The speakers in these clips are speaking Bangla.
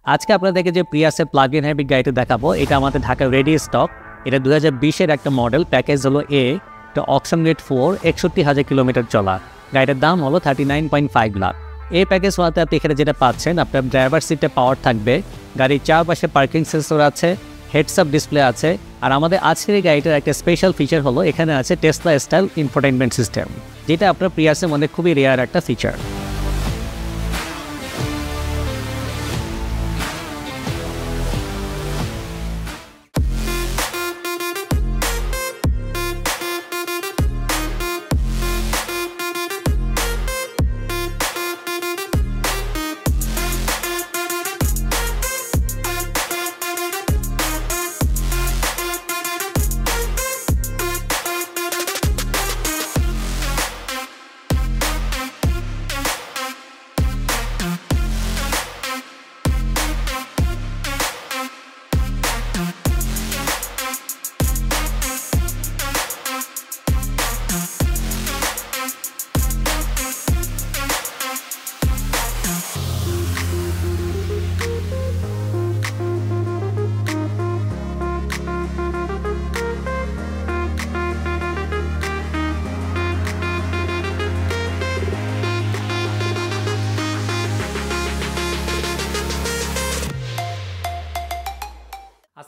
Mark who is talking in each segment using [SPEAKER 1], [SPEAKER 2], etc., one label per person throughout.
[SPEAKER 1] আজকে আপনাদেরকে যে প্রিয়াসের প্লাগ ইন হাইব্রিড গাড়িটা দেখাবো, এটা আমাদের ঢাকা রেডি স্টক। এটা 2020-এর একটা মডেল, প্যাকেজ হলো এ, এটা অপশন রেট 4, 61,000 কিলোমিটার চলা। গাড়িটার দাম হলো 39.5 লাখ। এই প্যাকেজ হওয়াতে আপনি এখানে যেটা পাচ্ছেন, আপনার ড্রাইভার সিটে পাওয়ার থাকবে, গাড়ির চারপাশে পার্কিং সেন্সর আছে, হেডস আপ ডিসপ্লে আছে। আর আমাদের আজকের এই গাড়িটার একটা স্পেশাল ফিচার হলো এখানে আছে টেসলা স্টাইল ইনফোটেইনমেন্ট সিস্টেম, যেটা আপনার প্রিয়াসের মধ্যে খুবই রেয়ার একটা ফিচার।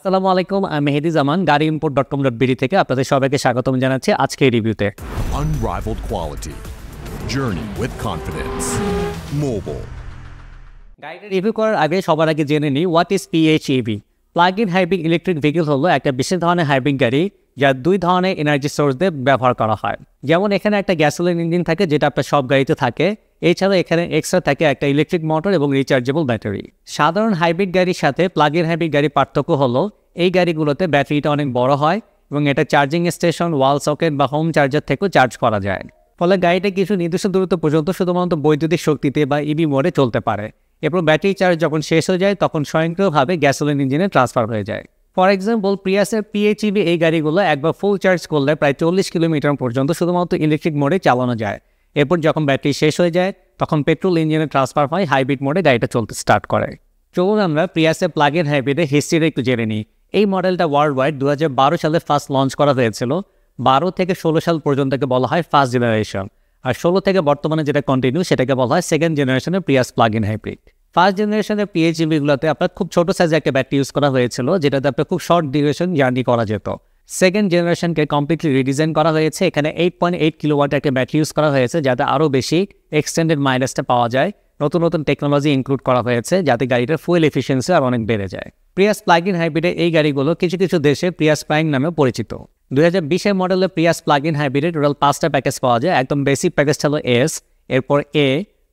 [SPEAKER 1] আসসালামু আলাইকুম, আমি মেহেদি জামান, গাড়িইম্পোর্ট.com.bd থেকে আপনাদের সবাইকে স্বাগতম জানাচ্ছি আজকে এই রিভিউতে।
[SPEAKER 2] Unrivaled quality. Journey with confidence. Mobile.
[SPEAKER 1] গাড়িটা রিভিউ করার আগে সবার আগে জেনে নিই what is PHEV. Plug in hybrid electric vehicle হলো একটা বিশেষ ধরনের হাইব্রিড গাড়ি যা দুই ধরনের এনার্জি সোর্স দিয়ে ব্যবহার করা হয়। যেমন এখানে একটা গ্যাসোলিন ইঞ্জিন থাকে, যেটা আপনার সব গাড়িতে থাকে। এছাড়াও এখানে এক্সট্রা থাকে একটা ইলেকট্রিক মোটর এবং রিচার্জেবল ব্যাটারি। সাধারণ হাইব্রিড গাড়ির সাথে প্লাগ ইন হাইব্রিড গাড়ির পার্থক্য হলো এই গাড়িগুলোতে ব্যাটারিটা অনেক বড় হয় এবং এটা চার্জিং স্টেশন, ওয়াল সকেট বা হোম চার্জার থেকেও চার্জ করা যায়। ফলে গাড়িটা কিছু নির্দিষ্ট দূরত্ব পর্যন্ত শুধুমাত্র বৈদ্যুতিক শক্তিতে বা ইভি মোডে চলতে পারে। এরপর ব্যাটারি চার্জ যখন শেষ হয়ে যায় তখন স্বয়ংক্রিয়ভাবে গ্যাসোলিন ইঞ্জিনে ট্রান্সফার হয়ে যায়। ফর এক্সাম্পল, প্রিয়াসের পিএইচইভি এই গাড়িগুলো একবার ফুল চার্জ করলে প্রায় 40 কিলোমিটার পর্যন্ত শুধুমাত্র ইলেকট্রিক মোডে চালানো যায়। এরপর যখন ব্যাটারি শেষ হয়ে যায় তখন পেট্রোল ইঞ্জিনে ট্রান্সফার হয়, হাইব্রিড মোডে গাড়িটা চলতে স্টার্ট করে। চলুন আমরা প্রিয়াসের প্লাগ ইন হাইব্রিডের হিস্ট্রিটা একটু জেনে নিই। এই মডেলটা ওয়ার্ল্ড ওয়াইড 2012 সালে ফার্স্ট লঞ্চ করা হয়েছিল। 12 থেকে 16 সাল পর্যন্তকে বলা হয় ফার্স্ট জেনারেশন, আর 16 থেকে বর্তমানে যেটা কন্টিনিউ সেটাকে বলা হয় সেকেন্ড জেনারেশনের Prius plug in hybrid. First জেনারেশনের পিএইচইভিগুলোতে আপনার খুব ছোটো সাইজে একটা ব্যাটারি ইউজ করা হয়েছিল, যেটাতে আপনার খুব শর্ট ডিউরেশন জার্নি করা যেত। সেকেন্ড জেনারেশনকে কমপ্লিটলি রিডিজাইন করা হয়েছে। এখানে 8.8 কিলোওয়াট একটা ব্যাটারি ইউজ করা হয়েছে, যাতে আরও বেশি এক্সটেন্ডেড মাইলেজটা পাওয়া যায়। নতুন নতুন টেকনোলজি ইনক্লুড করা হয়েছে যাতে গাড়িটার ফুয়েল এফিসিয়েন্সি আর অনেক বেড়ে যায়। প্রিয়াস প্লাগ ইন হাইব্রিডের এই গাড়িগুলো কিছু কিছু দেশে প্রিয়াস প্রাইম নামেও পরিচিত। 2020-এর মডেলের প্রিয়াস প্লাগ ইন হাইব্রিডের টোটাল 5টা প্যাকেজ পাওয়া যায়। একদম বেসিক প্যাকেজটা হলো এস, এরপর A,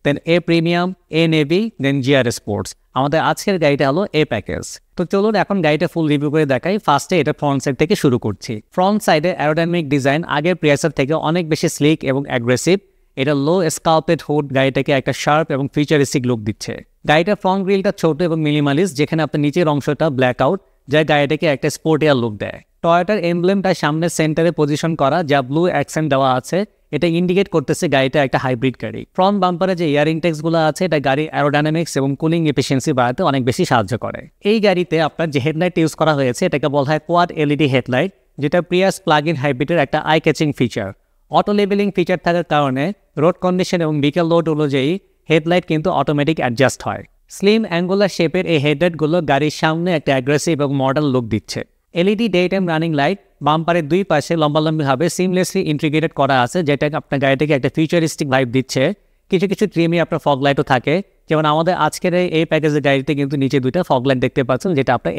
[SPEAKER 1] then A premium, A navi, then GR sports. আমাদের আজকের গাড়িটা হলো এ প্যাকেজ। তো চলুন এখন গাড়িটা ফুল রিভিউ করে দেখাই। ফার্স্টে এটা ফ্রন্ট সাইড থেকে শুরু করছি। ফ্রন্ট সাইডে অ্যারোডাইনামিক ডিজাইন আগের প্রিয়াসের থেকে অনেক বেশি স্লিক এবং অ্যাগ্রেসিভ। এটা লো স্কালপেড হুড গাড়িটাকে একটা শার্প এবং ফিউচারিস্টিক লুক দিচ্ছে। গাড়িটার ফ্রন্ট গ্রিলটা ছোট এবং মিনিমালিস্ট, যেখানে আপনার নিচের অংশটা ব্ল্যাক আউট, যা গাড়িটাকে একটা স্পোর্টিয়ার লুক দেয়। টয়োটার এমব্লেমটা সামনের সেন্টারে পজিশন করা, যা ব্লু অ্যাকসেন্ট দেওয়া আছে। এটা ইন্ডিকেট করতেছে গাড়িটা একটা হাইব্রিড গাড়ি। ফ্রন্ট বাম্পারে যে এয়ার ইনটেক্সগুলো আছে, এটা গাড়ির অ্যারোডাইনামিক্স এবং কুলিং এফিসিয়েন্সি বাড়াতে অনেক বেশি সাহায্য করে। এই গাড়িতে আপনার যে হেডলাইট ইউজ করা হয়েছে এটাকে বলা হয় কোয়াড এলইডি হেডলাইট, যেটা প্রিয়াস প্লাগ ইন হাইব্রিডের একটা আই ক্যাচিং ফিচার। অটো লেবেলিং ফিচার থাকার কারণে রোড কন্ডিশন এবং ভেহিকল লোড অনুযায়ী হেডলাইট কিন্তু অটোমেটিক অ্যাডজাস্ট হয়। স্লিম অ্যাঙ্গুলার শেপের এই হেডলাইটগুলো গাড়ির সামনে একটা অ্যাগ্রেসিভ এবং মডার্ন লুক দিচ্ছে। LED daytime running light বাম্পারের দুই পাশে লম্বালম্বিভাবে সিমলেসলি ইন্টিগ্রেটেড করা আছে, যেটা আপনার গাড়িটাকে একটা ফিউচারিস্টিক ভাইব দিচ্ছে। কিছু কিছু ট্রিমে আপনার ফগ লাইটও থাকে, যেমন আমাদের আজকের এই প্যাকেজের গাড়িতে কিন্তু নিচে দুইটা ফগ লাইট দেখতে পাচ্ছেন, যেটা আপনার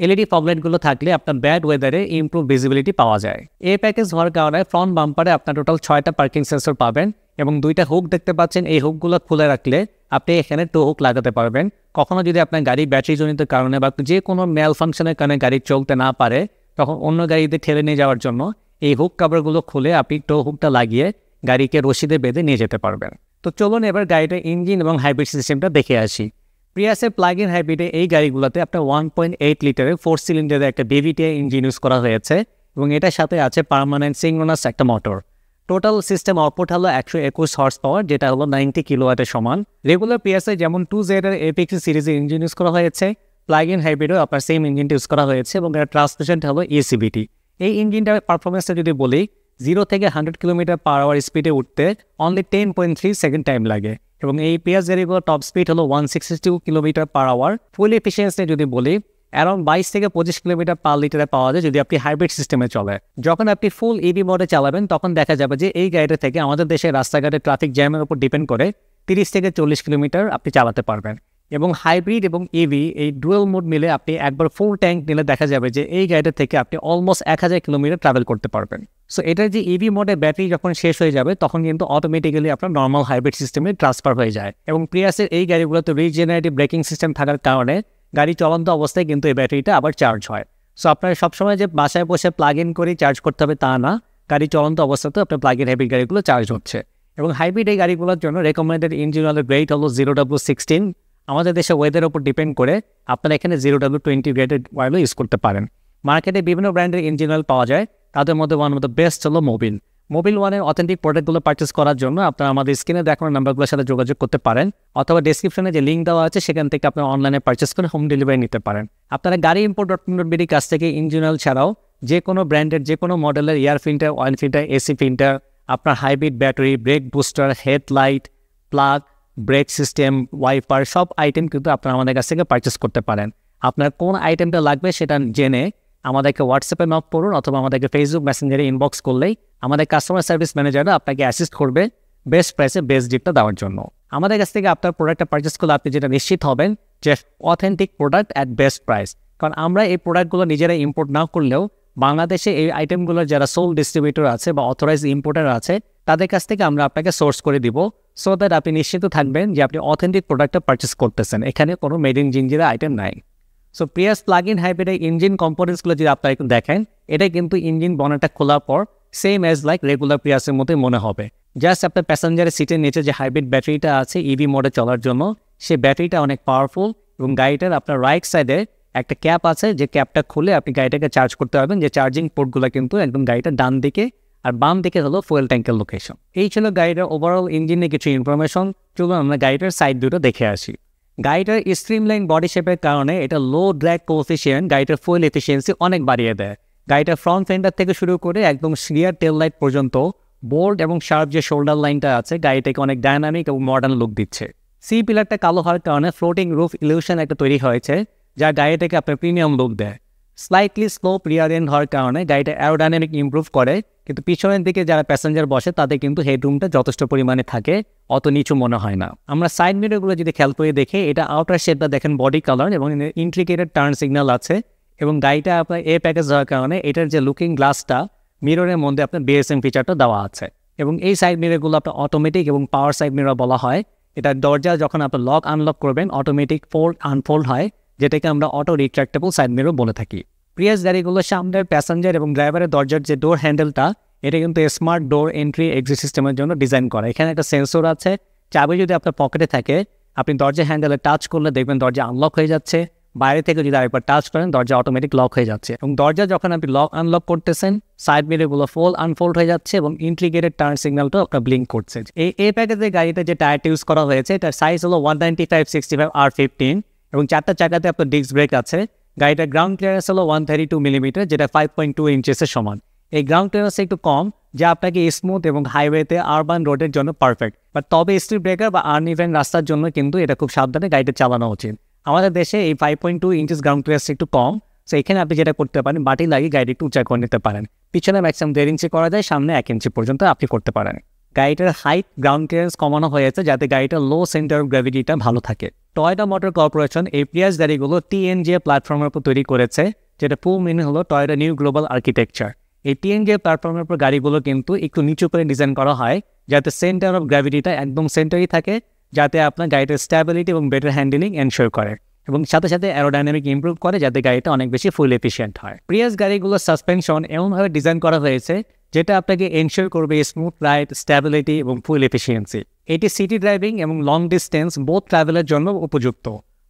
[SPEAKER 1] এলইডি ফগ লাইটগুলো থাকলে আপনার ব্যাড ওয়েদারে ইমপ্রুভ ভিজিবিলিটি পাওয়া যায়। এই প্যাকেজ হওয়ার কারণে ফ্রন্ট বাম্পারে আপনার টোটাল 6টা পার্কিং সেন্সর পাবেন এবং 2টা হুক দেখতে পাচ্ছেন। এই হুকগুলো খুলে রাখলে আপনি এখানে টো হুক লাগাতে পারবেন। কখনো যদি আপনার গাড়ি ব্যাটারিজনিত কারণে বা যে কোনো ম্যাল ফাংশনের কারণে গাড়ি চলতে না পারে, তখন অন্য গাড়িতে ঠেলে নিয়ে যাওয়ার জন্য এই হুক কাভারগুলো খুলে আপনি টো হুকটা লাগিয়ে গাড়িকে রশিদে বেঁধে নিয়ে যেতে পারবেন। তো চলুন এবার গাড়িটার ইঞ্জিন এবং হাইব্রিড সিস্টেমটা দেখে আসি। প্রিয়াসের প্লাগ ইন হাইব্রিডে এই গাড়িগুলোতে আপনার 1.8 লিটারের 4 সিলিন্ডারের একটা ভিভিটিআই ইঞ্জিন ইউজ করা হয়েছে এবং এটার সাথে আছে পার্মানেন্ট সিঙ্ক্রোনাস একটা মোটর। টোটাল সিস্টেম আউটপুট হলো 121 হর্স পাওয়ার, যেটা হলো 90 কিলোওয়াটের সমান। রেগুলার পিএসএ যেমন 2Z এর এপিএক্সি সিরিজে ইঞ্জিন ইউজ করা হয়েছে, প্লাগ ইন হাইব্রিডও আপনার সেম ইঞ্জিনটা ইউজ করা হয়েছে এবং এর ট্রান্সমিশনটা হলো এসিবিটি। এই ইঞ্জিনটার পারফরমেন্সটা যদি বলি, 0 থেকে 100 কিলোমিটার পার আওয়ার স্পিডে উঠতে অনলি 10.3 সেকেন্ড টাইম লাগে এবং এই পিএস ভেরিয়েবল টপ স্পিড হলো 162 কিলোমিটার পার আওয়ার। ফুল এফিসিয়েন্সি যদি বলি, অ্যারাউন্ড 22 থেকে 25 কিলোমিটার পার লিটারে পাওয়া যায় যদি আপনি হাইব্রিড সিস্টেমে চলে। যখন আপনি ফুল ইভি মোডে চালাবেন তখন দেখা যাবে যে এই গাড়িটা থেকে আমাদের দেশের রাস্তাঘাটে ট্রাফিক জ্যামের উপর ডিপেন্ড করে 30 থেকে 40 কিলোমিটার আপনি চালাতে পারবেন। এবং হাইব্রিড এবং ইভি এই ডুয়েল মোড মিলে আপনি একবার ফুল ট্যাঙ্ক নিলে দেখা যাবে যে এই গাড়িটা থেকে আপনি অলমোস্ট 1000 কিলোমিটার ট্রাভেল করতে পারবেন। সো এটার যে ইভি মোডে ব্যাটারি যখন শেষ হয়ে যাবে তখন কিন্তু অটোমেটিক্যালি আপনার নর্মাল হাইব্রিড সিস্টেমে ট্রান্সফার হয়ে যায়। এবং প্রিয়াসের এই গাড়িগুলোতে রিজেনারেটিভ ব্রেকিং সিস্টেম থাকার কারণে গাড়ি চলন্ত অবস্থায় কিন্তু এই ব্যাটারিটা আবার চার্জ হয়। সো আপনার সবসময় যে বাসায় বসে প্লাগ ইন করে চার্জ করতে হবে তা না, গাড়ি চলন্ত অবস্থাতেও আপনার প্লাগ ইন হাইব্রিড গাড়িগুলো চার্জ হচ্ছে। এবং হাইব্রিড এই গাড়িগুলোর জন্য রেকমেন্ডেড ইঞ্জিন অয়েলের গ্রেড হলো 0W16। আমাদের দেশে ওয়েদারের উপর ডিপেন্ড করে আপনারা এখানে 0W20 গ্রেডেড অয়েলও ইউজ করতে পারেন। মার্কেটে বিভিন্ন ব্র্যান্ডের ইঞ্জিন অয়েল পাওয়া যায়, তাদের মধ্যে ওয়ান অফ দ্য বেস্ট হলো মোবিল। মোবিল ওয়ানের অথেন্টিক প্রোডাক্টগুলো পারচেস করার জন্য আপনারা আমাদের স্ক্রিনে দেখানো নাম্বারগুলোর সাথে যোগাযোগ করতে পারেন, অথবা ডেসক্রিপশনে যে লিঙ্ক দেওয়া আছে সেখান থেকে আপনারা অনলাইনে পারচেস করে হোম ডেলিভারি নিতে পারেন। আপনারা গাড়ি import.com.bd কাছ থেকে ইঞ্জিন অয়েল ছাড়াও যে কোনো ব্র্যান্ডের যে কোনো মডেলের air filter, oil filter, AC filter, আপনার hybrid battery, brake booster, headlight, plug, brake system, wiper সব আইটেম কিন্তু আপনারা আমাদের কাছ থেকে পারচেস করতে পারেন। আপনার কোন আইটেমটা লাগবে সেটা জেনে আমাদেরকে হোয়াটসঅ্যাপে নক করুন অথবা আমাদেরকে ফেসবুক মেসেঞ্জারে ইনবক্স করলেই আমাদের কাস্টমার সার্ভিস ম্যানেজাররা আপনাকে অ্যাসিস্ট করবে বেস্ট প্রাইসে বেস্ট ডিপটা দেওয়ার জন্য। আমাদের কাছ থেকে আপনার প্রোডাক্টটা পারচেস করলে আপনি যেটা নিশ্চিত হবেন যে authentic product at best price. কারণ আমরা এই প্রোডাক্টগুলো নিজেরা ইম্পোর্ট না করলেও বাংলাদেশে এই আইটেমগুলোর যারা সোল ডিস্ট্রিবিউটর আছে বা অথরাইজ ইম্পোর্টার আছে তাদের কাছ থেকে আমরা আপনাকে সোর্স করে দিব, সো দ্যাট আপনি নিশ্চিত থাকবেন যে আপনি অথেন্টিক প্রোডাক্টটা পারচেস করতেছেন, এখানে কোনো মেড ইন জিঞ্জিরা আইটেম নাই। সো প্রিয়াস প্লাগ ইন হাইব্রিডের ইঞ্জিন কম্পোনেন্টসগুলো যদি আপনারা একটু দেখেন, এটা কিন্তু ইঞ্জিন বনেটটা খোলার পর সেম অ্যাজ লাইক রেগুলার প্রিয়াসের মতোই মনে হবে। জাস্ট আপনার প্যাসেঞ্জারের সিটের নিচে যে হাইব্রিড ব্যাটারিটা আছে ইভি মোডে চলার জন্য, সেই ব্যাটারিটা অনেক পাওয়ারফুল এবং গাড়িটার আপনার রাইট সাইডে একটা ক্যাপ আছে, যে ক্যাপটা খুলে আপনি গাড়িটাকে চার্জ করতে পারবেন, যে চার্জিং পোর্টগুলো কিন্তু একদম গাড়িটার ডান দিকে আর বাম দিকে হলো ফুয়েল ট্যাঙ্কের লোকেশন। এই ছিল গাড়িটার ওভারঅল ইঞ্জিনের কিছু ইনফরমেশন। চলুন আমরা গাড়িটার সাইড দুটো দেখে আসি। গাড়িটার স্ট্রিমলাইন বডি শেপের কারণে এটা লো ড্র্যাগ কোএফিসিয়েন্ট গাড়িটার ফুয়েল এফিসিয়েন্সি অনেক বাড়িয়ে দেয়। গাড়িটার ফ্রন্ট ফেন্ডার থেকে শুরু করে একদম রিয়ার টেল লাইট পর্যন্ত বোল্ড এবং শার্প যে শোল্ডার লাইনটা আছে গাড়িটাকে অনেক ডায়নামিক এবং মডার্ন লুক দিচ্ছে। সি পিলারটা কালো হওয়ার কারণে ফ্লোটিং রুফ ইলিউশন একটা তৈরি হয়েছে যা গাড়িটাকে আপনার প্রিমিয়াম লুক দেয়। স্লাইটলি স্লোপ রিয়ার এন্ড হওয়ার কারণে গাড়িটা অ্যারোডাইনামিক ইমপ্রুভ করে, কিন্তু পিছনের দিকে যারা প্যাসেঞ্জার বসে তাদের কিন্তু হেডরুমটা যথেষ্ট পরিমাণে থাকে, অত নিচু মনে হয় না। আমরা সাইড মিররগুলো যদি খেয়াল করে দেখি, এটা আউটার শেপটা দেখেন বডি কালার এবং ইন্ট্রিকেটেড টার্ন সিগন্যাল আছে এবং গাড়িটা আপনার এ প্যাকেজ হওয়ার কারণে এটার যে লুকিং গ্লাসটা মিররের মধ্যে আপনার বিএসএম ফিচারটা দেওয়া আছে। এবং এই সাইড মিররগুলো আপনার অটোমেটিক এবং পাওয়ার সাইড মিরর বলা হয়। এটা দরজা যখন আপনার লক আনলক করবেন অটোমেটিক ফোল্ড আনফোল্ড হয়, যেটাকে আমরা অটো রিট্রাক্টেবল সাইড মিরর বলে থাকি। প্রিয়াস গাড়িগুলোর সামনের প্যাসেঞ্জার এবং ড্রাইভারের দরজার যে ডোর হ্যান্ডেলটা, এটা কিন্তু স্মার্ট ডোর এন্ট্রি এক্সিট সিস্টেমের জন্য ডিজাইন করা। এখানে একটা সেন্সর আছে, চাবি যদি আপনার পকেটে থাকে আপনি দরজার হ্যান্ডেলে টাচ করলে দেখবেন দরজা আনলক হয়ে যাচ্ছে, বাইরে থেকে যদি আরেকবার টাচ করেন দরজা অটোমেটিক লক হয়ে যাচ্ছে। এবং দরজা যখন আপনি লক আনলক করতেছেন সাইড মিররগুলো ফোল্ড আনফোল্ড হয়ে যাচ্ছে এবং ইন্ট্রিকেটেড টার্ন সিগন্যালটাও আপনার ব্লিঙ্ক করছে। এই প্যাকেজের গাড়িতে যে টায়ারটা ইউজ করা হয়েছে এটার সাইজ হলো 195/65 R15 এবং 4টা চাকাতে আপনার ডিস্ক ব্রেক আছে। গাড়িটার গ্রাউন্ড ক্লিয়ারেন্স হলো 132 মিলিমিটার, যেটা 5.2 ইঞ্চেসের সমান। এই গ্রাউন্ড ক্লিয়ারেন্স একটু কম, যা আপনাকে স্মুথ এবং হাইওয়েতে আরবান রোডের জন্য পারফেক্ট, বাট তবে স্ট্রিট ব্রেকার বা আনইভেন রাস্তার জন্য কিন্তু এটা খুব সাবধানে গাড়িটা চালানো উচিত। আমাদের দেশে এই 5.2 ইঞ্চেস গ্রাউন্ড ক্লিয়ারেন্স একটু কম, সো এখানে আপনি যেটা করতে পারেন বাটি লাগিয়ে গাড়ি একটু উঁচা করে নিতে পারেন। পিছনে ম্যাক্সিমাম 1.5 ইঞ্চি করা যায়, সামনে 1 ইঞ্চি পর্যন্ত আপনি করতে পারেন। গাড়িটার হাইট গ্রাউন্ড ক্লিয়ারেন্স কমানো হয়েছে যাতে গাড়িটার লো সেন্টার অফ গ্র্যাভিটিটা ভালো থাকে। টয়োটা মোটর কর্পোরেশন এই প্রিয়াস গাড়িগুলো TNGA প্ল্যাটফর্মের উপর তৈরি করেছে, যেটা ফুল মিনিং হলো টয়োটা নিউ গ্লোবাল আর্কিটেকচার। এই TNGA প্ল্যাটফর্মের উপর গাড়িগুলো কিন্তু একটু নিচু করে ডিজাইন করা হয় যাতে সেন্টার অফ গ্র্যাভিটিটা একদম সেন্টারই থাকে, যাতে আপনার গাড়িটার স্ট্যাবিলিটি এবং বেটার হ্যান্ডেলিং এনশিওর করে এবং সাথে সাথে অ্যারোডাইনামিক ইমপ্রুভ করে যাতে গাড়িটা অনেক বেশি ফুল এফিশিয়েন্ট হয়। প্রিয়াস গাড়িগুলোর সাসপেনশন এমনভাবে ডিজাইন করা হয়েছে যেটা আপনাকে এনশিওর করবে স্মুথ রাইড, স্ট্যাবিলিটি এবং ফুল এফিসিয়েন্সি। এটি সিটি ড্রাইভিং এবং লং ডিস্টেন্স বোথ ট্রাভেলের জন্য উপযুক্ত।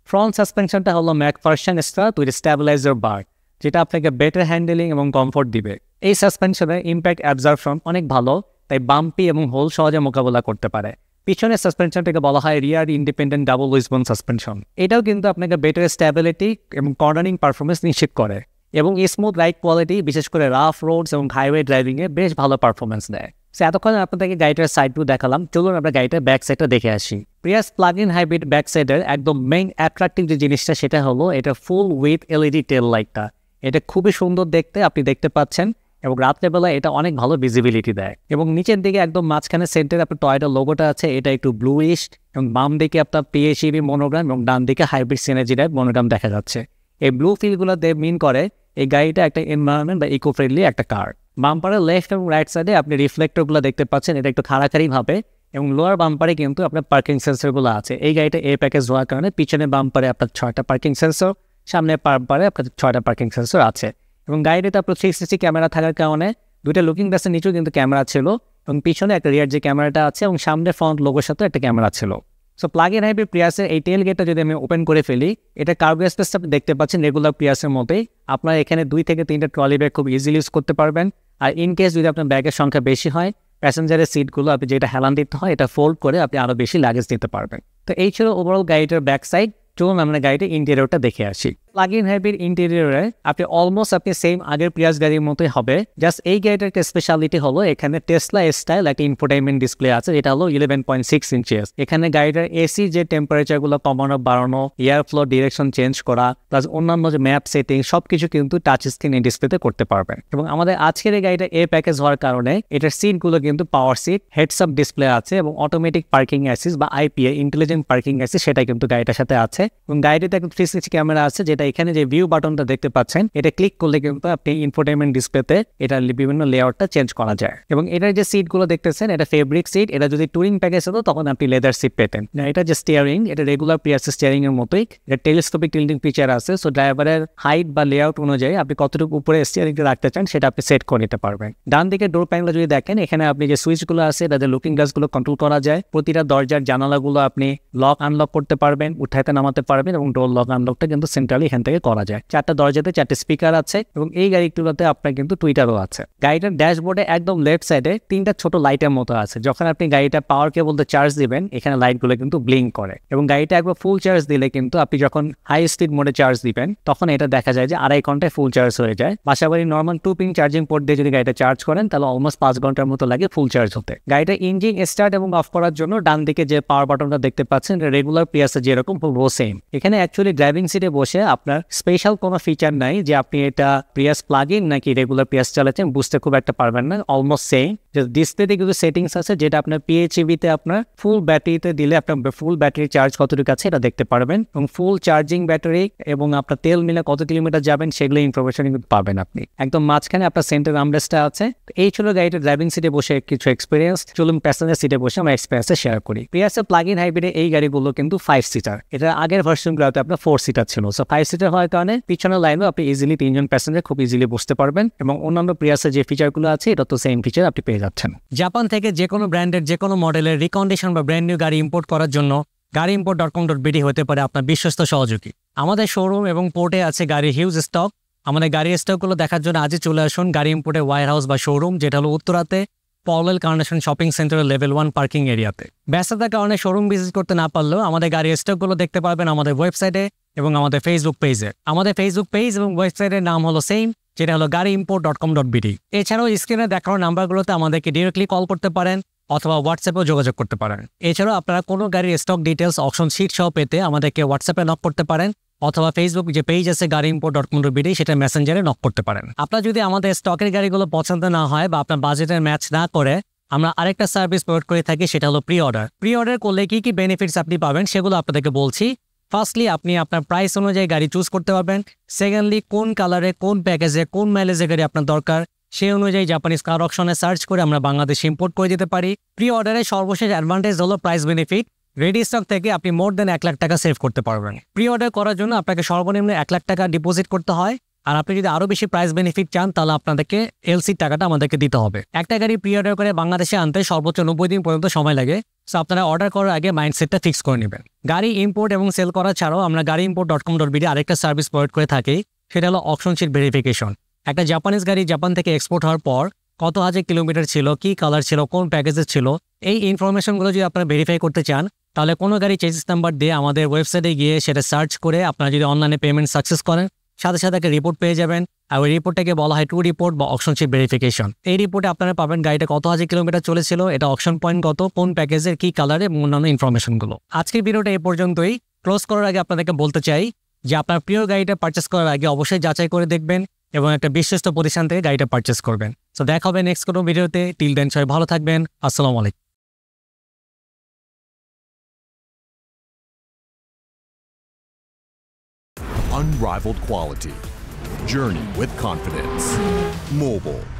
[SPEAKER 1] ফ্রন্ট সাসপেনশনটা হলো ম্যাকফারসন স্ট্রাট উইথ স্ট্যাবিলাইজার বার, যেটা আপনাকে বেটার হ্যান্ডেলিং এবং কমফোর্ট দিবে। এই সাসপেনশনের ইম্প্যাক্ট অ্যাবজর্পশন অনেক ভালো তাই বাম্পি এবং হোল সহজে মোকাবেলা করতে পারে। পিছনের সাসপেনশনটাকে বলা হয় রিয়ার ইন্ডিপেন্ডেন্ট ডাবল উইসবোন সাসপেনশন। এটাও কিন্তু আপনাকে বেটার স্ট্যাবিলিটি এবং কর্নারিং পারফরমেন্স নিশ্চিত করে এবং স্মুথ রাইড কোয়ালিটি, বিশেষ করে রাফ রোডস এবং হাইওয়ে ড্রাইভিংয়ে বেশ ভালো পারফরমেন্স দেয়। সো এতক্ষণ আপনাদেরকে গাড়িটার সাইড ভিউ দেখালাম, চলুন আমরা গাড়িটার ব্যাক সাইডটা দেখে আসি। Prius plug in hybrid back সাইডের একদম মেইন অ্যাট্রাকটিভ যে জিনিসটা সেটা হলো এটা ফুল উইথ এলইডি টেল লাইটটা। এটা খুবই সুন্দর দেখতে, আপনি দেখতে পাচ্ছেন, এবং রাত্রেবেলা এটা অনেক ভালো ভিজিবিলিটি দেয়। এবং নিচের দিকে একদম মাঝখানে সেন্টারে আপনার টয়োটা লোগোটা আছে, এটা একটু ব্লুইশ, এবং বাম দিকে আপনার পিএইচইভি মনোগ্রাম এবং ডান দিকে হাইব্রিড সিএনজি ড্রাইভ মনোগ্রাম দেখা যাচ্ছে। এই ব্লু ফিলগুলো মিন করে এই গাড়িটা একটা এনভায়রনমেন্ট বা ইকো ফ্রেন্ডলি একটা কার। বাম্পারের লেফট এবং রাইট সাইডে আপনি রিফ্লেক্টরগুলো দেখতে পাচ্ছেন, এটা একটু খাড়াখাড়ি ভাবে, এবং লোয়ার বাম্পারে কিন্তু আপনার পার্কিং সেন্সরগুলো আছে। এই গাড়িটা এ প্যাকেজ হওয়ার কারণে পিছনে বাম্পারে আপনার 6টা পার্কিং সেন্সর, সামনে বাম্পারে আপনার 6টা পার্কিং সেন্সর আছে। এবং গাড়িতে আপনার 360 ক্যামেরা থাকার কারণে দুইটা লুকিং গ্লাসের নিচেও কিন্তু ক্যামেরা ছিল, এবং পিছনে একটা রিয়ার যে ক্যামেরাটা আছে এবং সামনে ফ্রন্ট লোগোর সাথে একটা ক্যামেরা ছিল। সো প্লাগ ইন হাইব্রিড প্রিয়াসের এই টেল গেটটা যদি আমি ওপেন করে ফেলি, এটা কার্গো স্পেসটা আপনি দেখতে পাচ্ছেন রেগুলার প্রিয়াসের মতোই। আপনারা এখানে 2 থেকে 3টা ট্রলি ব্যাগ খুব ইজিলি ইউজ করতে পারবেন। আর ইন কেস যদি আপনার ব্যাগের সংখ্যা বেশি হয়, প্যাসেঞ্জারের সিটগুলো আপনি যেটা হেলান দিতে হয় এটা ফোল্ড করে আপনি আরও বেশি লাগেজ দিতে পারবেন। তো এই ছিল ওভারঅল গাড়িটার ব্যাক সাইড। চলুন আমরা গাড়িটির ইন্টেরিয়রটা দেখে আসি। প্লাগ ইন হাইব্রিড ইন্টেরিয়রে আপনি সেম আগের প্রিয়াস গাড়ির মতোই হবে। জাস্ট এই গাড়িটার একটা স্পেশালিটি হলো এখানে টেসলা স্টাইল একটা ইনফোটেইনমেন্ট ডিসপ্লে আছে, যেটা হলো 11.6 ইঞ্চিস। এখানে গাড়িটার এসি যে টেম্পারেচারগুলো কমানো বাড়ানো, এয়ার ফ্লো ডিরেকশন চেঞ্জ করা, প্লাস অন্যান্য যে ম্যাপ সেটিং সবকিছু কিন্তু টাচ স্ক্রিন এই ডিসপ্লেতে করতে পারবেন। এবং আমাদের আজকের এই গাড়িটা এ প্যাকেজ হওয়ার কারণে এটার সিটগুলো কিন্তু power seat, heads up display আছে, এবং অটোমেটিক পার্কিং অ্যাসিস্ট বা আইপিএ ইন্টেলিজেন্ট পার্কিং অ্যাসিস্ট সেটা কিন্তু গাড়িটার সাথে আছে। এবং গাড়িতে একটা 360 ক্যামেরা আছে, যেটা এখানে যে ভিউ বাটনটা দেখতে পাচ্ছেন এটা ক্লিক করলে কিন্তু আপনি ইনফোটেইনমেন্ট ডিসপ্লেতে এটা বিভিন্ন লেআউটটা চেঞ্জ করা যায়। এবং এটার যে সিটগুলো দেখতেছেন এটা ফেব্রিক সিট। এটা যদি টুরিং প্যাকেজ হতো তখন আপনি লেদার সিট পেতেন। এটা যে স্টিয়ারিং, এটা রেগুলার প্রিয়াস স্টিয়ারিং এর মতোই, এটা টেলিস্কোপিক টিল্টিং ফিচার আছে। সো ড্রাইভারের হাইট বা লেআউট অনুযায়ী আপনি কতটুকু উপরে স্টিয়ারিংটা রাখতে চান সেটা আপনি সেট করে নিতে পারবেন। ডান দিকে ডোর প্যানেল যদি দেখেন, এখানে আপনি যে সুইচগুলো আছে তাদের লুকিং গ্লাসগুলো কন্ট্রোল করা যায়। প্রতিটা দরজার জানালাগুলো আপনি লক আনলক করতে পারবেন, উঠাইতে নামাতে পারবেন, এবং ডোর লক আনলকটা কিন্তু সেন্ট্রালি এখান থেকে করা যায়। 4টা দরজাতে 4টে স্পিকার আছে, এবং এই গাড়িগুলোতে আপনার কিন্তু টুইটারও আছে। গাড়িটার ড্যাশবোর্ডে একদম লেফট সাইডে 3টা ছোট লাইটের মতো আছে। যখন আপনি গাড়িটা পাওয়ার কেবল চার্জ দিবেন, এখানে লাইটগুলো কিন্তু ব্লিঙ্ক করে। এবং গাড়িটা একবার ফুল চার্জ দিলে কিন্তু আপনি যখন হাই স্পিড মোডে চার্জ দিবেন তখন এটা দেখা যায় যে 2.5 ঘন্টায় ফুল চার্জ হয়ে যায়। পাশাপাশি নর্মাল 2 পিন চার্জিং পোর্ট দিয়ে যদি গাড়িটা চার্জ করেন তাহলে অলমোস্ট 5 ঘন্টার মতো লাগে ফুল চার্জ হতে। গাড়িটা ইঞ্জিন স্টার্ট এবং অফ করার জন্য ডান দিকে যে পাওয়ার বাটনটা দেখতে পাচ্ছেন রেগুলার প্রিয়াসে যেরকম পুরো সেম। এখানে অ্যাকচুয়ালি ড্রাইভিং সিটে বসে আপনার স্পেশাল কোনো ফিচার নাই যে আপনি এটা প্রিয়াস প্লাগ ইন নাকি রেগুলার প্রিয়াস চালাচ্ছেন বুঝতে খুব একটা পারবেন না, অলমোস্ট সেম। ডিসপ্লেতে কিন্তু সেটিংস আছে যেটা আপনার পিএইচইভিতে আপনার ফুল ব্যাটারিতে দিলে আপনার ফুল ব্যাটারি চার্জ কতটুকু আছে এটা দেখতে পারবেন, এবং ফুল চার্জিং ব্যাটারি এবং আপনার তেল মিলে কত কিলোমিটার যাবেন সেগুলো ইনফরমেশন কিন্তু পাবেন আপনি। একদম মাঝখানে আপনার সেন্টার আর্মরেস্টটা আছে। এই ছিল গাড়িটা ড্রাইভিং সিটে বসে কিছু এক্সপিরিয়েন্স। চলুন প্যাসেঞ্জার সিটে বসে আমরা এক্সপিরিয়েন্সটা শেয়ার করি। প্রিয়াসের প্লাগ ইন হাইব্রিডে এই গাড়িগুলো কিন্তু 5 সিটার। এটা আগের ভার্সনগুলোতে আপনার 4 সিটার ছিল। সো 5 সিটার হওয়ার কারণে পিছনের লাইনেও আপনি ইজিলি 3 জন প্যাসেঞ্জার খুব ইজিলি বসতে পারবেন, এবং অন্যান্য প্রিয়াসের যে ফিচারগুলো আছে এটা তো সেম ফিচার আপনি পেয়ে যাচ্ছেন। জাপান থেকে যে কোনো ব্র্যান্ডের যে কোনো মডেলের রিকন্ডিশন বা ব্র্যান্ড নিউ গাড়ি ইম্পোর্ট করার জন্য গাড়িimport.com.bd হতে পারে আপনার বিশ্বস্ত সহযোগী। আমাদের শোরুম এবং পোর্টে আছে গাড়ির হিউজ স্টক। আমাদের গাড়ির স্টকগুলো দেখার জন্য আজই চলে আসুন গাড়ি ইম্পোর্টের ওয়্যার হাউস বা শোরুম, যেটা হলো উত্তরাতে পওয়েল কার্নেশন শপিং সেন্টারের লেভেল 1 পার্কিং এরিয়াতে। ব্যস্ততার কারণে শোরুম ভিজিট করতে না পারলেও আমাদের গাড়ির স্টকগুলো দেখতে পারবেন আমাদের ওয়েবসাইটে এবং আমাদের ফেসবুক পেজে। আমাদের ফেসবুক পেজ এবং ওয়েবসাইটের নাম হলো সেম, যেটা হলো গাড়িimport.com.bd। এছাড়াও স্ক্রিনে দেখানো নাম্বারগুলোতে আমাদেরকে ডিরেক্টলি কল করতে পারেন অথবা হোয়াটসঅ্যাপেও যোগাযোগ করতে পারেন। এছাড়াও আপনারা কোনো গাড়ির স্টক ডিটেলস অপশন শিট সহ পেতে আমাদেরকে হোয়াটসঅ্যাপে নক করতে পারেন অথবা ফেসবুক যে পেজ আছে গাড়িimport.com.bd সেটা মেসেঞ্জারে নক করতে পারেন। আপনার যদি আমাদের স্টকের গাড়িগুলো পছন্দ না হয় বা আপনার বাজেটের ম্যাচ না করে, আমরা আরেকটা সার্ভিস প্রোভাইড করে থাকি, সেটা হলো প্রি অর্ডার। প্রি অর্ডার করলে কি কি বেনিফিটস আপনি পাবেন সেগুলো আপনাদেরকে বলছি। ফার্স্টলি আপনি আপনার প্রাইস অনুযায়ী গাড়ি চুজ করতে পারবেন। সেকেন্ডলি কোন কালারে, কোন প্যাকেজে, কোন মাইলেজে গাড়ি আপনার দরকার সেই অনুযায়ী জাপানিজ কার অকশনে সার্চ করে আমরা বাংলাদেশে ইম্পোর্ট করে দিতে পারি। প্রি অর্ডারে সর্বশেষ অ্যাডভান্টেজ হলো প্রাইস বেনিফিট। রেডি স্টক থেকে আপনি মোর দেন 1 লাখ টাকা সেভ করতে পারবেন। প্রি অর্ডার করার জন্য আপনাকে সর্বনিম্ন 1 লাখ টাকা ডিপোজিট করতে হয়, আর আপনি যদি আরও বেশি প্রাইস বেনিফিট চান তাহলে আপনাদেরকে এলসির টাকাটা আমাদেরকে দিতে হবে। একটা গাড়ি প্রি অর্ডার করে বাংলাদেশে আনতে সর্বোচ্চ 90 দিন পর্যন্ত সময় লাগে। সো আপনারা অর্ডার করার আগে মাইন্ডসেটটা ফিক্স করে নেবেন। গাড়ি ইম্পোর্ট এবং সেল করা ছাড়াও আমরা গাড়িimport.com.bd আরেকটা সার্ভিস প্রোভাইড করে থাকি, সেটা হলো অকশন শিট ভেরিফিকেশন। একটা জাপানিজ গাড়ি জাপান থেকে এক্সপোর্ট হওয়ার পর কত হাজার কিলোমিটার ছিল, কি কালার ছিল, কোন প্যাকেজের ছিল, এই ইনফরমেশনগুলো যদি আপনারা ভেরিফাই করতে চান তাহলে কোনো গাড়ি চেসিস নাম্বার দিয়ে আমাদের ওয়েবসাইটে গিয়ে সেটা সার্চ করে আপনারা যদি অনলাইনে পেমেন্ট সাকসেস করেন সাথে সাথে একটা রিপোর্ট পেয়ে যাবেন। আর ওই রিপোর্টটাকে বলা হয় টু রিপোর্ট বা অকশনশিপ ভেরিফিকেশন। এই রিপোর্টে আপনারা পাবেন গাড়িটা কত হাজার কিলোমিটার চলেছিল, এটা অকশন পয়েন্ট কত, কোন প্যাকেজের কি কালারে এবং অন্যান্য ইনফরমেশনগুলো। আজকের ভিডিওটা এই পর্যন্তই। ক্লোজ করার আগে আপনাদেরকে বলতে চাই যে আপনার প্রিয় গাড়িটা পারচেস করার আগে অবশ্যই যাচাই করে দেখবেন এবং একটা বিশ্বস্ত প্রতিষ্ঠান থেকে গাড়িটা পারচেস করবেন। তো দেখা হবে নেক্সট কোনো ভিডিওতে। টিল দেন সবাই ভালো থাকবেন। আসসালামু আলাইকুম।
[SPEAKER 2] Unrivaled quality. Journey with confidence. Mobile.